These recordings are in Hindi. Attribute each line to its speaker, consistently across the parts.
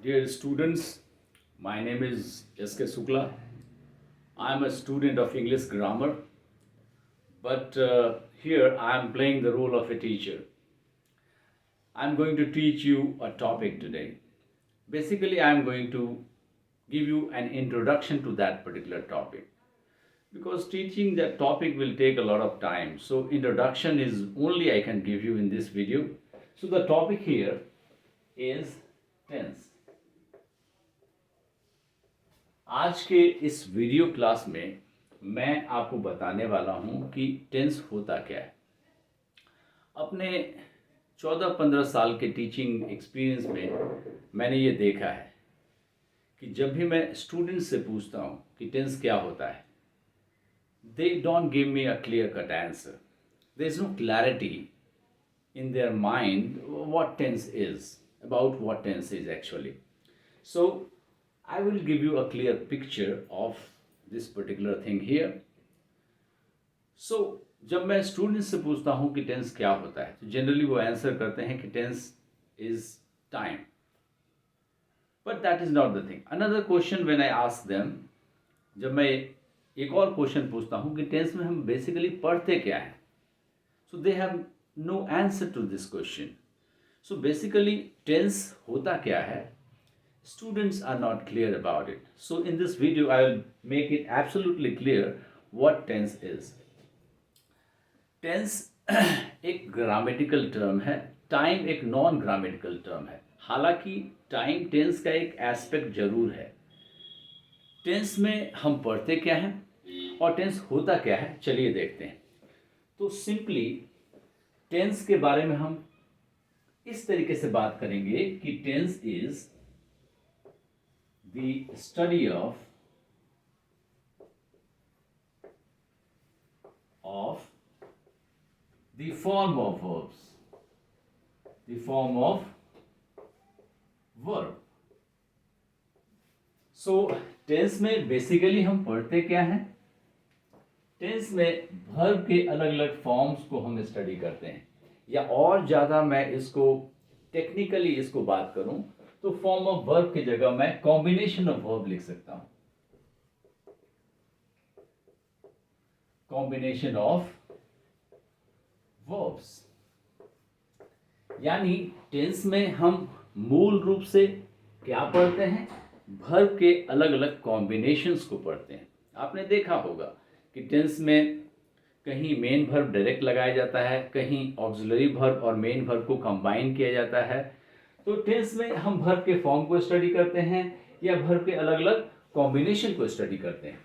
Speaker 1: Dear students, my name is S.K. Sukla. I am a student of English grammar, but here I am playing the role of a teacher. I am going to teach you a topic today. Basically, I am going to give you an introduction to that particular topic because teaching that topic will take a lot of time. So, introduction is only I can give you in this video. So, the topic here is tense. आज के इस वीडियो क्लास में मैं आपको बताने वाला हूं कि टेंस होता क्या है। अपने 14-15 साल के टीचिंग एक्सपीरियंस में मैंने ये देखा है कि जब भी मैं स्टूडेंट्स से पूछता हूं कि टेंस क्या होता है, they don't give me a clear cut answer. There is no clarity in their mind what tense is, about what tense is actually. So I will give you a clear picture of this particular thing here. So जब मैं स्टूडेंट से पूछता हूँ कि टेंस क्या होता है, तो जनरली वो आंसर करते हैं कि tense is time. But that is not the thing. Another question when I ask them, जब मैं एक और क्वेश्चन पूछता हूँ कि टेंस में हम बेसिकली पढ़ते क्या हैं, so they have no answer to this question. So basically tense होता क्या है, students are not clear about it. So in this video I will make it absolutely clear what tense is. Tense एक grammatical term है, time एक non grammatical term है. हालांकि time tense का एक aspect जरूर है. tense में हम पढ़ते क्या हैं और tense होता क्या है, चलिए देखते हैं. तो simply टेंस के बारे में हम इस तरीके से बात करेंगे कि tense is the study of the form of verbs, the form of verb. So tense में बेसिकली हम पढ़ते क्या हैं, टेंस में वर्ब के अलग अलग फॉर्म्स को हम स्टडी करते हैं, या और ज़्यादा मैं इसको टेक्निकली इसको बात करूं तो फॉर्म ऑफ वर्ब की जगह मैं कॉम्बिनेशन ऑफ वर्ब लिख सकता हूं. कॉम्बिनेशन ऑफ वर्ब्स, यानी टेंस में हम मूल रूप से क्या पढ़ते हैं, वर्ब के अलग अलग कॉम्बिनेशंस को पढ़ते हैं. आपने देखा होगा कि टेंस में कहीं मेन वर्ब डायरेक्ट लगाया जाता है, कहीं ऑक्सिलरी वर्ब और मेन वर्ब को कंबाइन किया जाता है. तो टेंस में हम वर्ब के फॉर्म को स्टडी करते हैं या वर्ब के अलग अलग कॉम्बिनेशन को स्टडी करते हैं.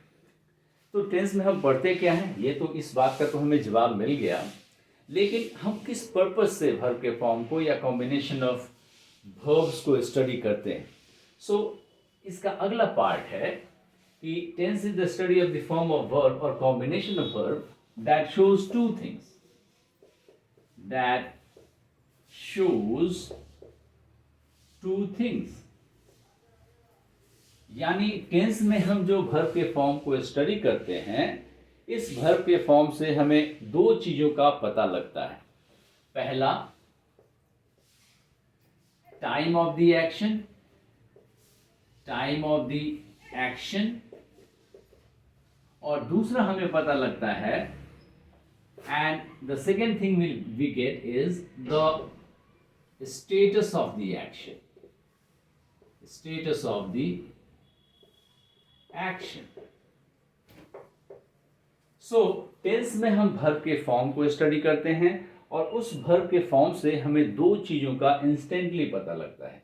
Speaker 1: तो टेंस में हम पढ़ते क्या हैं, ये तो इस बात का तो हमें जवाब मिल गया, लेकिन हम किस पर्पज से वर्ब के फॉर्म को या कॉम्बिनेशन ऑफ वर्ब्स को स्टडी करते हैं. सो इसका अगला पार्ट है कि tense is the study of the form of verb or combination of verb that shows two things. That shows two things. यानी टेंस में हम जो वर्ब के फॉर्म को स्टडी करते हैं, इस वर्ब के फॉर्म से हमें दो चीजों का पता लगता है. पहला, time of the action, time of the action, और दूसरा हमें पता लगता है, and the second thing we get is the status of the action, status of the action. So tense में हम वर्ब के फॉर्म को स्टडी करते हैं और उस वर्ब के फॉर्म से हमें दो चीजों का इंस्टेंटली पता लगता है.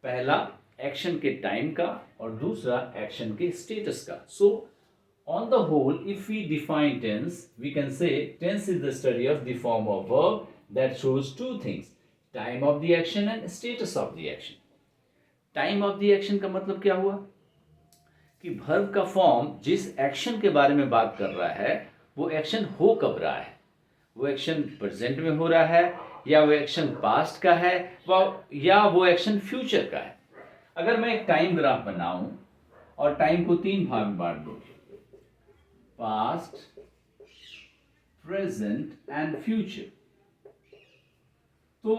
Speaker 1: पहला एक्शन के टाइम का और दूसरा एक्शन के स्टेटस का. सो on the whole, if we define tense, we can say tense is the study of the form of verb that shows two things: time of the action and status of the action. Time of the action का मतलब क्या हुआ कि verb का फॉर्म जिस एक्शन के बारे में बात कर रहा है, वो एक्शन हो कब रहा है, वो एक्शन प्रेजेंट में हो रहा है, या वो एक्शन पास्ट का है, या वो एक्शन फ्यूचर का है. अगर मैं एक टाइम ग्राफ बनाऊं और टाइम को 3 भाग में बांट दूं, past, present and future, तो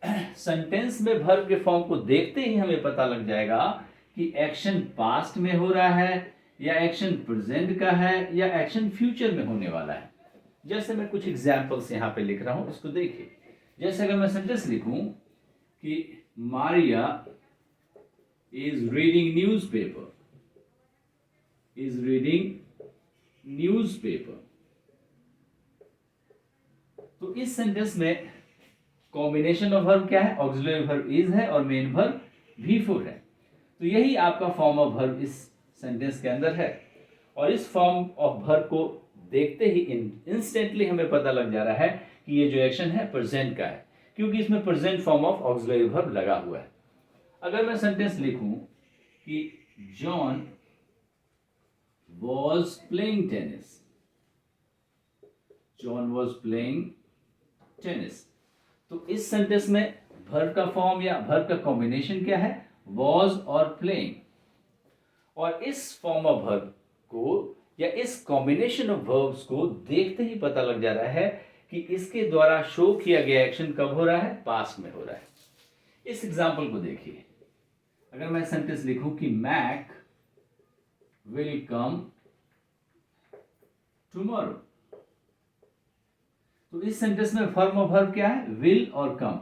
Speaker 1: सेंटेंस में वर्ब के फॉर्म को देखते ही हमें पता लग जाएगा कि एक्शन पास्ट में हो रहा है या एक्शन प्रेजेंट का है या एक्शन फ्यूचर में होने वाला है। जैसे मैं कुछ एग्जाम्पल्स यहाँ पे लिख रहा हूँ, इसको देखिए। जैसे अगर मैं सेंटेंस लिखूं कि Maria is reading newspaper, is reading newspaper, तो इस सेंटेंस में कॉम्बिनेशन ऑफ वर्ब क्या है? ऑक्सिलरी वर्ब इज है और मेन वर्ब भी4 है। तो यही आपका फॉर्म ऑफ वर्ब इस सेंटेंस के अंदर है। और इस फॉर्म ऑफ वर्ब को देखते ही इंस्टेंटली हमें पता लग जा रहा है कि ये जो एक्शन है प्रेजेंट का है, क्योंकि इसमें present form of auxiliary verb लगा हुआ है। अगर मैं सेंटेंस लिखूं कि John was playing tennis, John was playing tennis, तो इस सेंटेंस में वर्ब का फॉर्म या वर्ब का कॉम्बिनेशन क्या है? वॉज और प्लेइंग। और इस फॉर्म ऑफ वर्ब को या इस कॉम्बिनेशन ऑफ वर्ब्स को देखते ही पता लग जा रहा है कि इसके द्वारा शो किया गया एक्शन कब हो रहा है? पास्ट में हो रहा है। इस एग्जांपल को देखिए। अगर मैं सेंटेंस लिखूं कि मैक विल कम टुमारो, तो इस सेंटेंस में फॉर्म ऑफ वर्ब क्या है? विल और कम।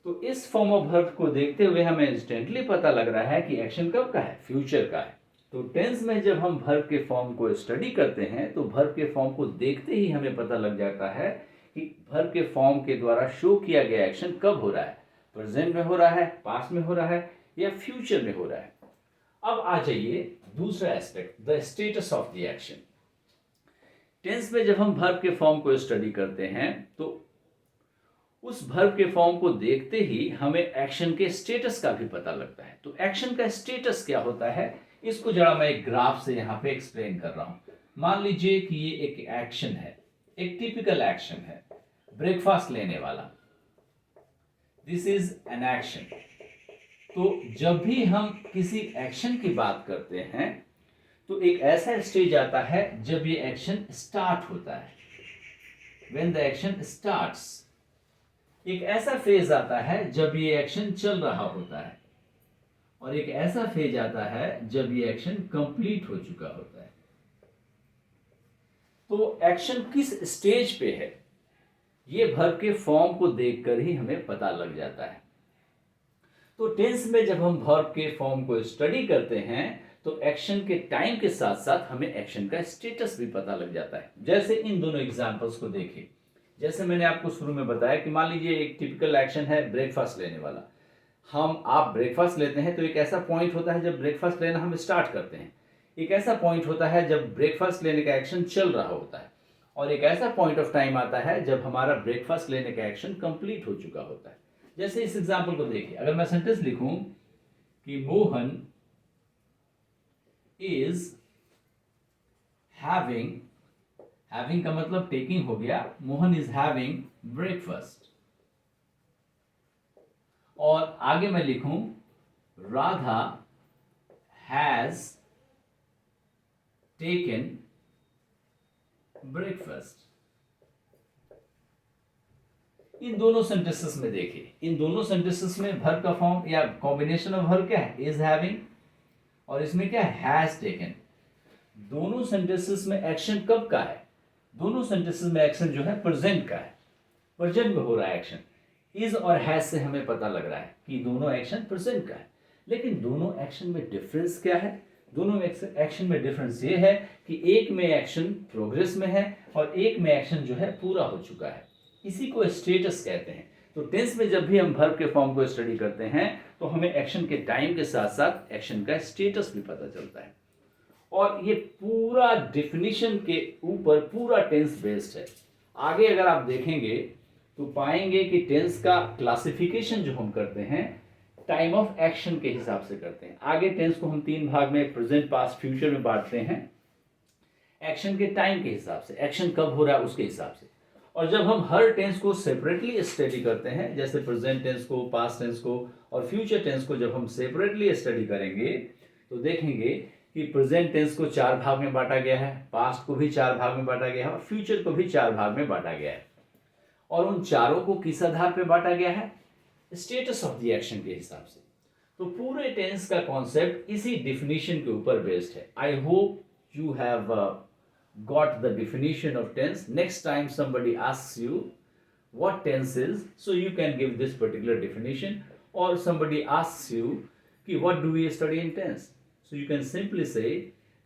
Speaker 1: तो इस फॉर्म ऑफ वर्ब को देखते हुए हमें इंस्टेंटली पता लग रहा है कि एक्शन कब का है? फ्यूचर का है। तो टेंस में जब हम वर्ब के फॉर्म को स्टडी करते हैं तो वर्ब के फॉर्म को देखते ही हमें पता लग जाता है कि वर्ब के फॉर्म के द्वारा शो किया गया एक्शन कब हो रहा है? प्रेजेंट में हो रहा है, पास्ट में हो रहा है या फ्यूचर में हो रहा है। अब आ जाइए दूसरा aspect, the status of the action. Tense में जब हम वर्ब के फॉर्म को स्टडी करते हैं तो उस वर्ब के फॉर्म को देखते ही हमें एक्शन के स्टेटस का भी पता लगता है। तो एक्शन का स्टेटस क्या होता है, इसको जरा मैं एक ग्राफ से यहाँ पे एक्सप्लेन कर रहा हूं। मान लीजिए कि ये एक एक्शन है, एक टिपिकल एक्शन है, ब्रेकफास्ट लेने वाला। This is an action. तो जब भी हम किसी एक्शन की बात करते हैं तो एक ऐसा स्टेज आता है जब ये एक्शन स्टार्ट होता है, व्हेन द एक्शन स्टार्ट्स। एक ऐसा फेज आता है जब ये एक्शन चल रहा होता है, और एक ऐसा फेज आता है जब ये एक्शन कंप्लीट हो चुका होता है। तो एक्शन किस स्टेज पे है ये वर्ब के फॉर्म को देखकर ही हमें पता लग जाता है। तो टेंस में जब हम वर्ब के फॉर्म को स्टडी करते हैं तो एक्शन के टाइम के साथ साथ हमें एक्शन का स्टेटस भी पता लग जाता है। जैसे इन दोनों एग्जांपल्स को देखिए। जैसे मैंने आपको शुरू में बताया कि मान लीजिए एक टिपिकल एक्शन है ब्रेकफास्ट लेने वाला। आप ब्रेकफास्ट लेते हैं तो एक ऐसा पॉइंट होता है जब ब्रेकफास्ट लेना हम स्टार्ट करते हैं, एक ऐसा पॉइंट होता है जब ब्रेकफास्ट लेने का एक्शन चल रहा होता है, और एक ऐसा पॉइंट ऑफ टाइम आता है जब हमारा ब्रेकफास्ट लेने का एक्शन कंप्लीट हो चुका होता है। जैसे इस एग्जांपल को देखिए। अगर मैं सेंटेंस लिखूं कि मोहन इज हैविंग का मतलब टेकिंग हो गया, मोहन इज हैविंग ब्रेकफास्ट। और आगे मैं लिखूं राधा हैज टेकन ब्रेकफास्ट। इन दोनों सेंटेंसेस में देखिए, इन दोनों सेंटेंसेस में वर्ब का फॉर्म या कॉम्बिनेशन ऑफ वर्ब क्या है? इज हैविंग, और इसमें क्या है? Has taken. दोनों सेंटेंसेस में एक्शन कब का है? दोनों सेंटेंसेस में एक्शन जो है प्रेजेंट का है, प्रेजेंट में हो रहा है एक्शन। इज और हैज से हमें पता लग रहा है कि दोनों एक्शन प्रेजेंट का है। लेकिन दोनों एक्शन में डिफरेंस क्या है? दोनों एक्शन में डिफरेंस ये है कि एक में एक्शन प्रोग्रेस में है और एक में एक्शन जो है पूरा हो चुका है। इसी को स्टेटस कहते हैं। तो टेंस में जब भी हम वर्ब के फॉर्म को स्टडी करते हैं तो हमें एक्शन के टाइम के साथ साथ एक्शन का स्टेटस भी पता चलता है। और ये पूरा डिफिनीशन के ऊपर पूरा टेंस बेस्ड है। आगे अगर आप देखेंगे तो पाएंगे कि टेंस का क्लासिफिकेशन जो हम करते हैं टाइम ऑफ एक्शन के हिसाब से करते हैं। आगे टेंस को हम 3 भाग में प्रेजेंट, पास्ट, फ्यूचर में बांटते हैं एक्शन के टाइम के हिसाब से, एक्शन कब हो रहा है उसके हिसाब से। और जब हम हर टेंस को सेपरेटली स्टडी करते हैं, जैसे प्रेजेंट टेंस को, पास्ट टेंस को और फ्यूचर टेंस को जब हम सेपरेटली स्टडी करेंगे तो देखेंगे कि प्रेजेंट टेंस को 4 भाग में बांटा गया है, पास्ट को भी 4 भाग में बांटा गया है और फ्यूचर को भी 4 भाग में बांटा गया है। और उन चारों को किस आधार पे बांटा गया है? स्टेटस ऑफ द एक्शन के हिसाब से। तो पूरे टेंस का कॉन्सेप्ट इसी डिफिनीशन के ऊपर बेस्ड है। I hope you have got the definition of tense. Next time somebody asks you what tense is, so you can give this particular definition, or somebody asks you ki what do we study in tense, so you can simply say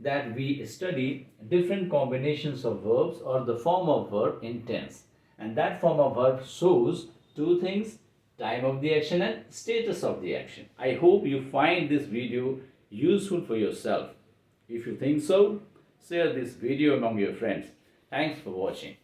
Speaker 1: that we study different combinations of verbs or the form of verb in tense, and that form of verb shows two things: time of the action and status of the action. I hope you find this video useful for yourself. If you think so, share this video among your friends. Thanks for watching.